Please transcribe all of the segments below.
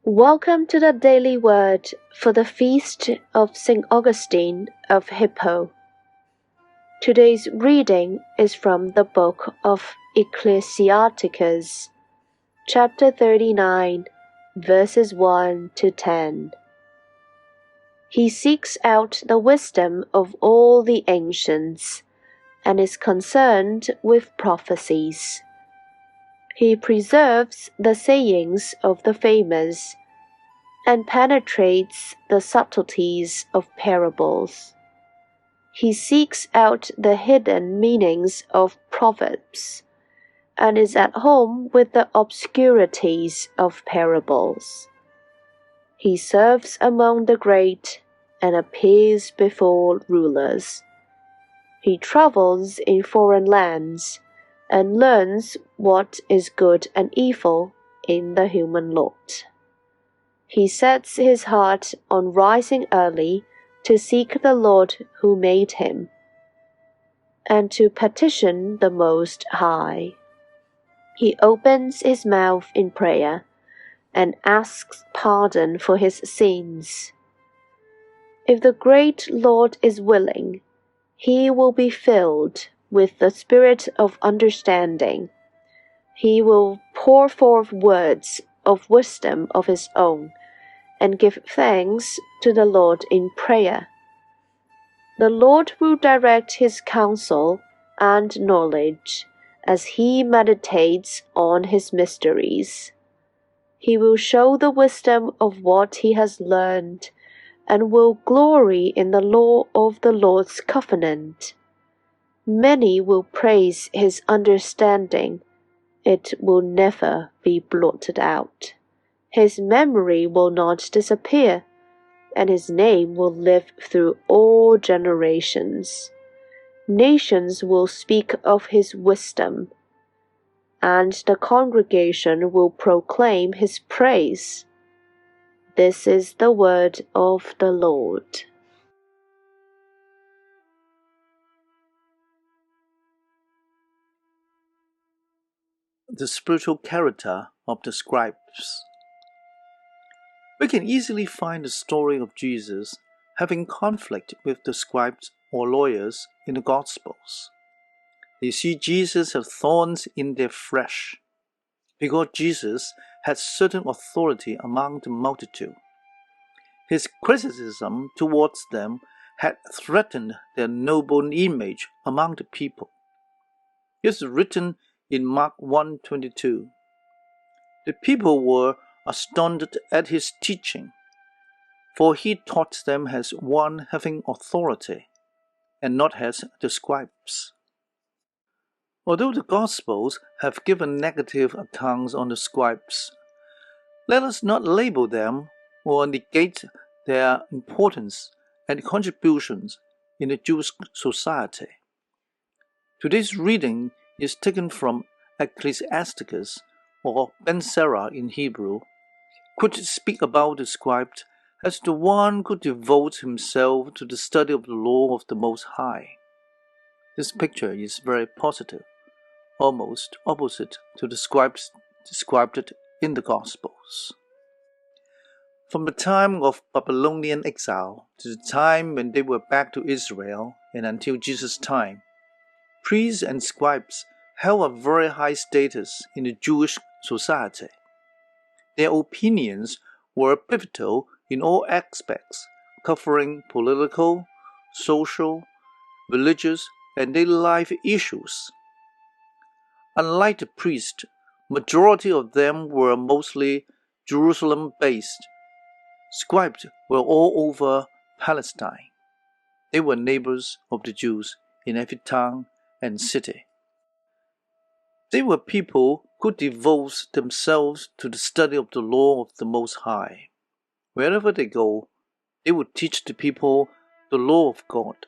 Welcome to the Daily Word for the Feast of St. Augustine of Hippo. Today's reading is from the book of Ecclesiasticus, chapter 39, verses 1 to 10. He seeks out the wisdom of all the ancients and is concerned with prophecies. He preserves the sayings of the famous and penetrates the subtleties of parables. He seeks out the hidden meanings of proverbs, and is at home with the obscurities of parables. He serves among the great and appears before rulers. He travels in foreign lands and learns what is good and evil in the human lot. He sets his heart on rising early to seek the Lord who made him, and to petition the Most High. He opens his mouth in prayer and asks pardon for his sins. If the great Lord is willing, he will be filled with the spirit of understanding. He will pour forth words of wisdom of his own, and give thanks to the Lord in prayer. The Lord will direct his counsel and knowledge as he meditates on his mysteries. He will show the wisdom of what he has learned, and will glory in the law of the Lord's covenant. Many will praise his understanding. It will never be blotted out. His memory will not disappear, and his name will live through all generations. Nations will speak of his wisdom, and the congregation will proclaim his praise. This is the word of the Lord. The spiritual character of the scribes. We can easily find the story of Jesus having conflict with the scribes or lawyers in the Gospels. They see Jesus have thorns in their flesh, because Jesus had certain authority among the multitude. His criticism towards them had threatened their noble image among the people. It is written in Mark 1:22. The people were astounded at his teaching, for he taught them as one having authority, and not as the scribes. Although the Gospels have given negative accounts on the scribes, let us not label them or negate their importance and contributions in the Jewish society. Today's reading is taken from Ecclesiasticus, or Ben Sira in Hebrew, could speak about the scribe as the one who devotes himself to the study of the law of the Most High. This picture is very positive, almost opposite to the scribes described in the Gospels. From the time of Babylonian exile to the time when they were back to Israel and until Jesus' time, priests and scribes held a very high status in the Jewish society. Their opinions were pivotal in all aspects, covering political, social, religious, and daily life issues. Unlike the priests, majority of them were mostly Jerusalem-based. Scribes were all over Palestine. They were neighbors of the Jews in every town and city. They were people who devote themselves to the study of the law of the Most High. Wherever they go, they would teach the people the law of God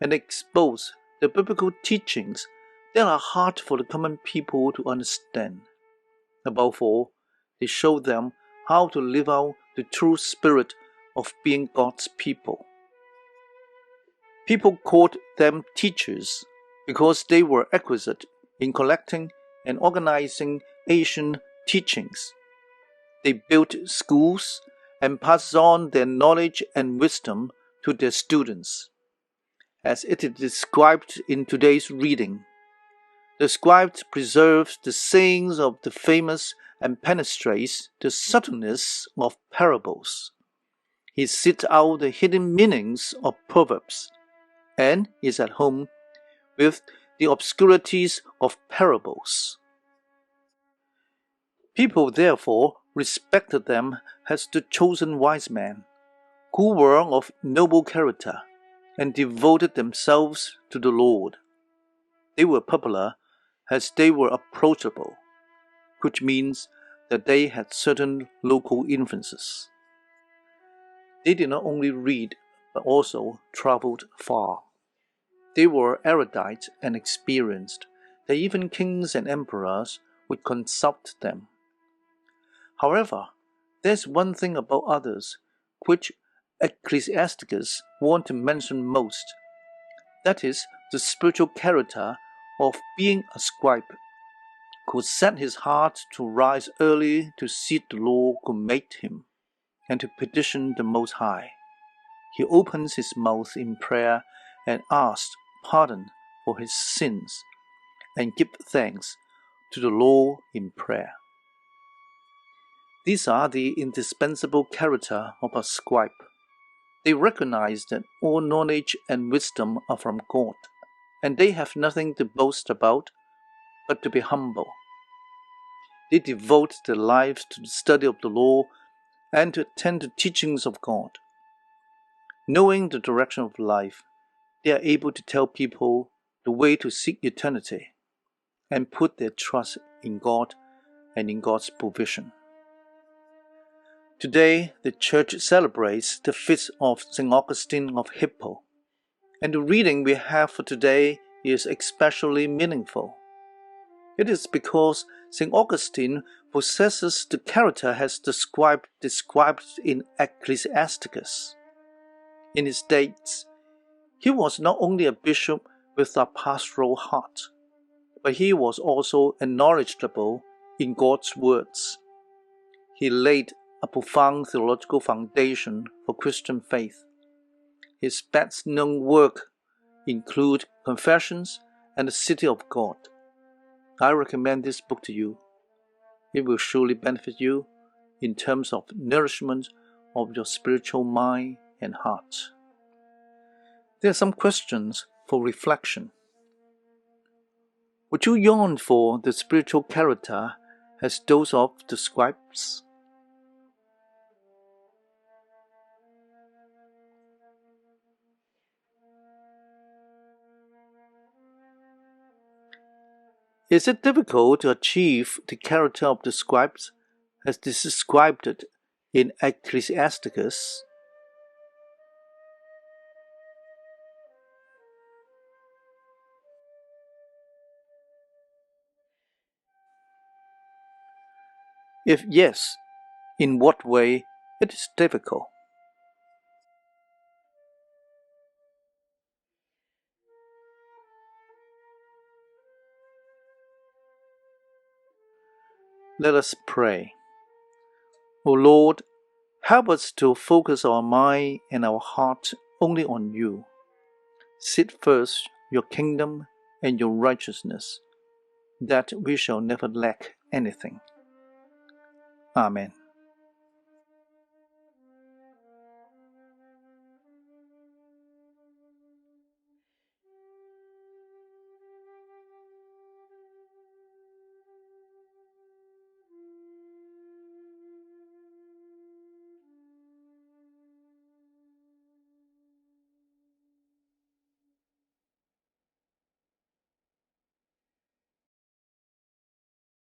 and expose the biblical teachings that are hard for the common people to understand. Above all, they show them how to live out the true spirit of being God's people. People called them teachers because they were exquisite in collecting and organizing ancient teachings. They built schools and passed on their knowledge and wisdom to their students. As it is described in today's reading, the scribe preserves the sayings of the famous and penetrates the subtleness of parables. He seeks out the hidden meanings of proverbs and is at home with the obscurities of parables. People therefore respected them as the chosen wise men, who were of noble character and devoted themselves to the Lord. They were popular as they were approachable, which means that they had certain local influences. They did not only read, but also traveled far. They were erudite and experienced, that even kings and emperors would consult them. However, there's one thing about others which ecclesiastics want to mention most. That is the spiritual character of being a scribe, who set his heart to rise early to seek the Lord who made him, and to petition the Most High. He opens his mouth in prayer and asks pardon for his sins, and gives thanks to the Lord in prayer. These are the indispensable character of a scribe. They recognize that all knowledge and wisdom are from God, and they have nothing to boast about, but to be humble. They devote their lives to the study of the law and to attend the teachings of God. Knowing the direction of life, they are able to tell people the way to seek eternity and put their trust in God and in God's provision. Today, the Church celebrates the feast of St. Augustine of Hippo, and the reading we have for today is especially meaningful. It is because St. Augustine possesses the character as described in Ecclesiasticus. In his days, he was not only a bishop with a pastoral heart, but he was also knowledgeable in God's words. He laid a profound theological foundation for Christian faith. His best-known work include Confessions and the City of God. I recommend this book to you. It will surely benefit you in terms of nourishment of your spiritual mind and heart. There are some questions for reflection. Would you yearn for the spiritual character as those of the scribes? Is it difficult to achieve the character of the scribes as described in Ecclesiasticus? If yes, in what way it is difficult? Let us pray. O Lord, help us to focus our mind and our heart only on you. Seek first your kingdom and your righteousness, that we shall never lack anything. Amen.